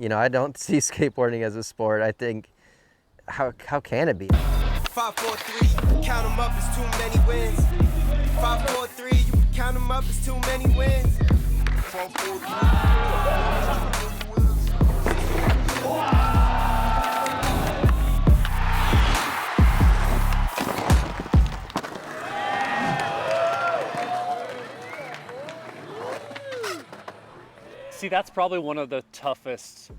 You know, I don't see skateboarding as a sport. I think, how can it be? 5, 4, 3, count them up, it's too many wins. 5, 4, 3, you can count them up, it's too many wins. 5, 4, 3. See, that's probably one of the toughest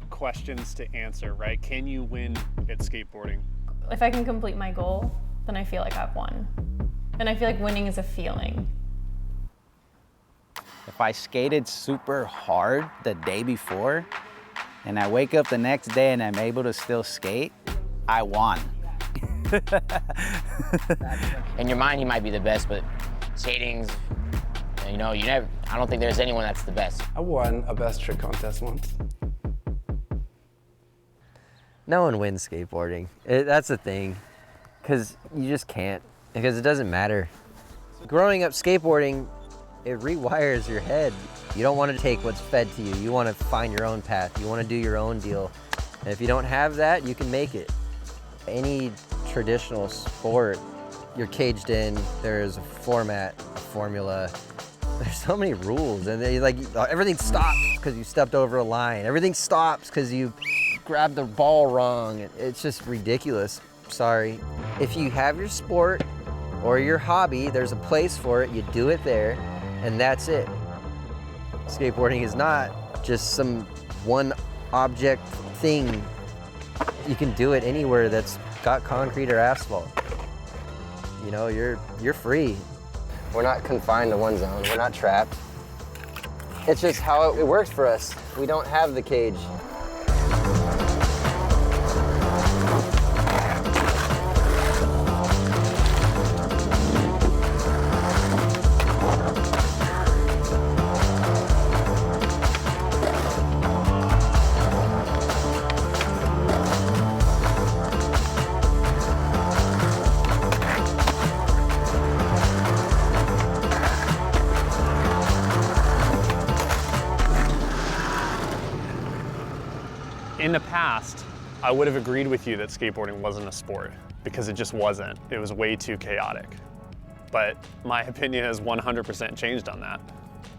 questions to answer, right? Can you win at skateboarding? If I can complete my goal, then I feel like I've won. And I feel like winning is a feeling. If I skated super hard the day before, and I wake up the next day and I'm able to still skate, I won. In your mind, he might be the best, but skating's, you know, I don't think there's anyone that's the best. I won a best trick contest once. No one wins skateboarding. That's the thing, because you just can't, because it doesn't matter. Growing up skateboarding, it rewires your head. You don't want to take what's fed to you. You want to find your own path. You want to do your own deal. And if you don't have that, you can make it. Any traditional sport, you're caged in. There's a format, a formula. There's so many rules, and everything stops because you stepped over a line. Everything stops because you grabbed the ball wrong. It's just ridiculous. Sorry. If you have your sport or your hobby, there's a place for it. You do it there, and that's it. Skateboarding is not just some one object thing. You can do it anywhere that's got concrete or asphalt. You know, you're free. We're not confined to one zone. We're not trapped. It's just how it works for us. We don't have the cage. In the past, I would have agreed with you that skateboarding wasn't a sport because it just wasn't. It was way too chaotic. But my opinion has 100% changed on that.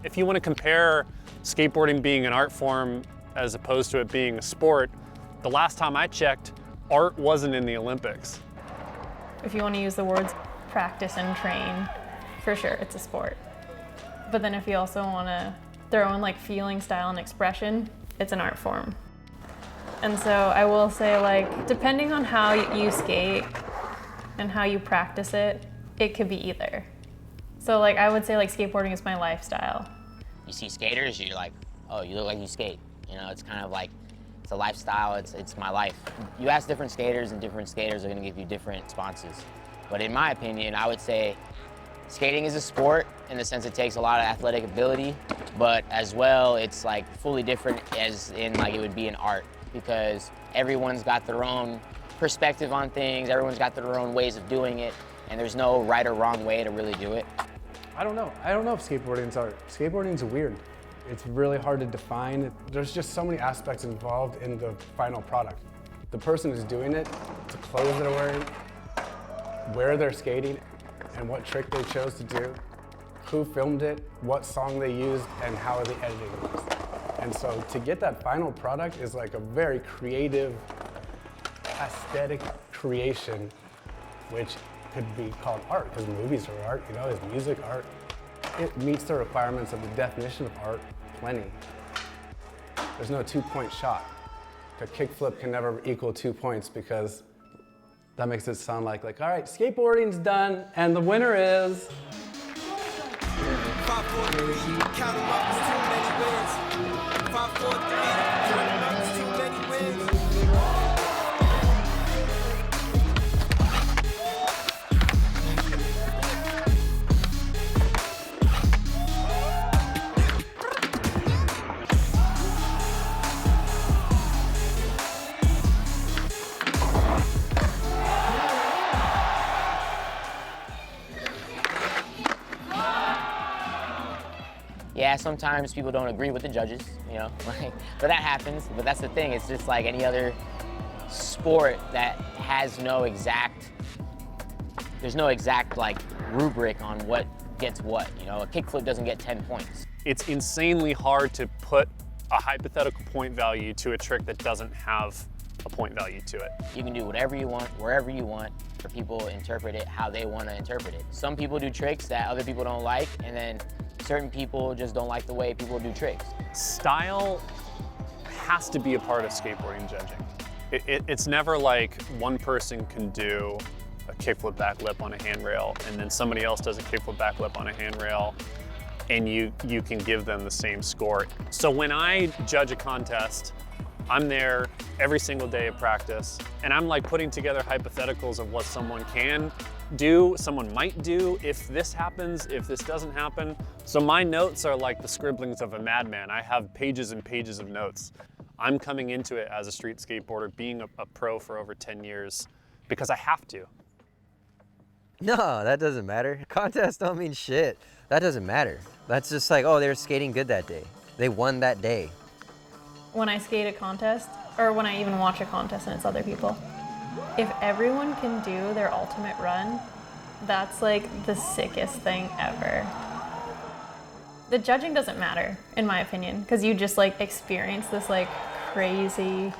If you want to compare skateboarding being an art form as opposed to it being a sport, the last time I checked, art wasn't in the Olympics. If you want to use the words practice and train, for sure, it's a sport. But then if you also want to throw in like feeling, style, and expression, it's an art form. And so I will say, like, depending on how you skate and how you practice it, it could be either. So like, I would say like skateboarding is my lifestyle. You see skaters, you're like, oh, you look like you skate. You know, it's kind of like, it's a lifestyle, it's my life. You ask different skaters and different skaters are gonna give you different responses. But in my opinion, I would say skating is a sport in the sense it takes a lot of athletic ability, but as well, it's like fully different as in like it would be an art, because everyone's got their own perspective on things, everyone's got their own ways of doing it, and there's no right or wrong way to really do it. I don't know. I don't know if skateboarding's art. Skateboarding's weird. It's really hard to define. There's just so many aspects involved in the final product. The person who's doing it, the clothes they're wearing, where they're skating, and what trick they chose to do, who filmed it, what song they used, and how the editing was. And so to get that final product is like a very creative, aesthetic creation, which could be called art, because movies are art, you know, is music art? It meets the requirements of the definition of art plenty. There's no 2-point shot. A kickflip can never equal 2 points because that makes it sound like, all right, skateboarding's done, and the winner is... 5, 4, 3, count 'em up, it's too many wins. 5, 4, 3, count 'em up, it's too many wins. Yeah, sometimes people don't agree with the judges, you know, like, but that happens. But that's the thing. It's just like any other sport that has there's no exact like rubric on what gets what. You know, a kickflip doesn't get 10 points. It's insanely hard to put a hypothetical point value to a trick that doesn't have a point value to it. You can do whatever you want, wherever you want, for people to interpret it how they want to interpret it. Some people do tricks that other people don't like, and then certain people just don't like the way people do tricks. Style has to be a part of skateboarding judging. It's never like one person can do a kickflip backlip on a handrail and then somebody else does a kickflip backlip on a handrail and you can give them the same score. So when I judge a contest, I'm there every single day of practice and I'm like putting together hypotheticals of what someone can do, someone might do if this happens, if this doesn't happen. So my notes are like the scribblings of a madman. I have pages and pages of notes. I'm coming into it as a street skateboarder, being a pro for over 10 years because I have to. No, that doesn't matter. Contests don't mean shit. That doesn't matter. That's just like, oh, they were skating good that day. They won that day. When I skate a contest, or when I even watch a contest and it's other people, if everyone can do their ultimate run, that's like the sickest thing ever. The judging doesn't matter, in my opinion, because you just like experience this like crazy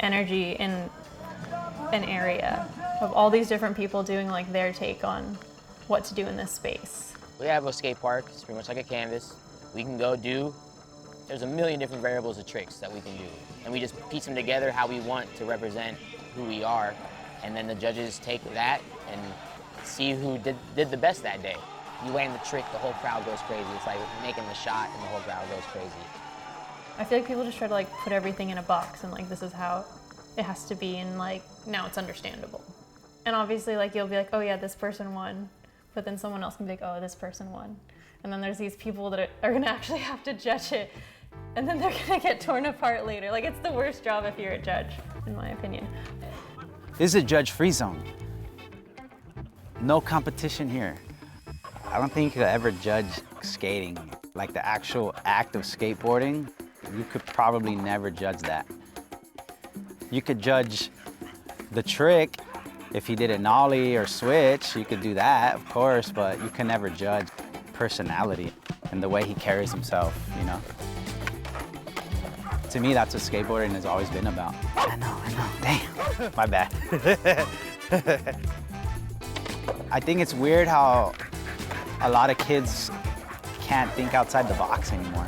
energy in an area of all these different people doing like their take on what to do in this space. We have a skate park, it's pretty much like a canvas. We can go do, there's a million different variables of tricks that we can do. And we just piece them together how we want to represent who we are. And then the judges take that and see who did the best that day. You land the trick, the whole crowd goes crazy. It's like making the shot and the whole crowd goes crazy. I feel like people just try to like put everything in a box and like this is how it has to be and like now it's understandable. And obviously like you'll be like, oh yeah, this person won. But then someone else can be like, oh, this person won. And then there's these people that are gonna actually have to judge it. And then they're gonna get torn apart later. Like it's the worst job if you're a judge, in my opinion. This is a judge-free zone. No competition here. I don't think you could ever judge skating, like the actual act of skateboarding. You could probably never judge that. You could judge the trick. If he did a nollie or switch, you could do that, of course, but you can never judge personality and the way he carries himself, you know? To me, that's what skateboarding has always been about. I know, damn, my bad. I think it's weird how a lot of kids can't think outside the box anymore.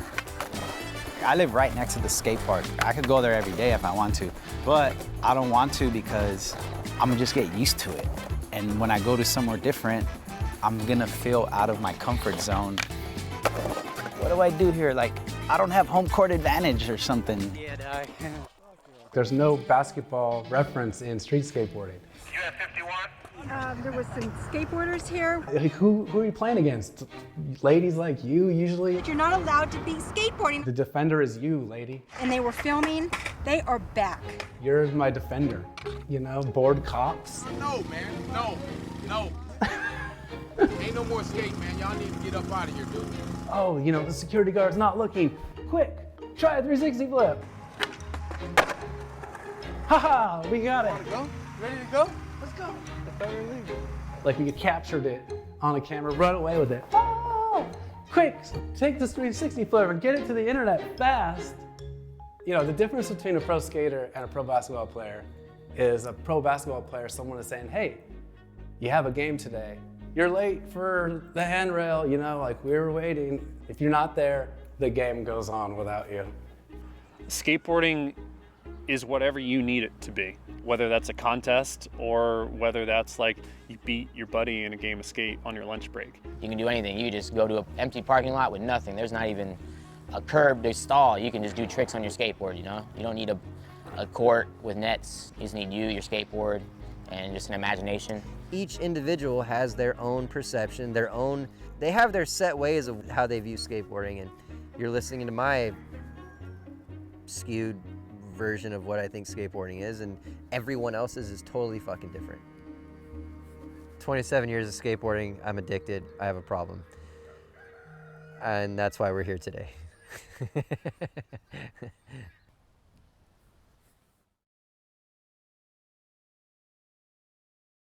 I live right next to the skate park. I could go there every day if I want to, but I don't want to because I'm gonna just get used to it. And when I go to somewhere different, I'm gonna feel out of my comfort zone. What do I do here? Like, I don't have home court advantage or something. Yeah, dog. There's no basketball reference in street skateboarding. You have 51? There was some skateboarders here. Like, who are you playing against? Ladies like you, usually? You're not allowed to be skateboarding. The defender is you, lady. And they were filming. They are back. You're my defender. You know, bored cops. No, man, no. Ain't no more skate, man. Y'all need to get up out of here, dude. Oh, you know, the security guard's not looking. Quick, try a 360 flip. Haha, we got it. Want to go? Ready to go? Let's go. Like we captured it on a camera, run away with it. Oh, quick, take this 360 flip and get it to the internet fast. You know, the difference between a pro skater and a pro basketball player is a pro basketball player, someone is saying, hey, you have a game today. You're late for the handrail, you know, like we were waiting. If you're not there, the game goes on without you. Skateboarding is whatever you need it to be, whether that's a contest or whether that's like you beat your buddy in a game of skate on your lunch break. You can do anything. You just go to an empty parking lot with nothing. There's not even a curb to stall. You can just do tricks on your skateboard, you know? You don't need a court with nets. You just need you, your skateboard, and just an imagination. Each individual has their own perception, they have their set ways of how they view skateboarding, and you're listening to my skewed version of what I think skateboarding is, and everyone else's is totally fucking different. 27 years of skateboarding, I'm addicted, I have a problem. and that's why we're here today.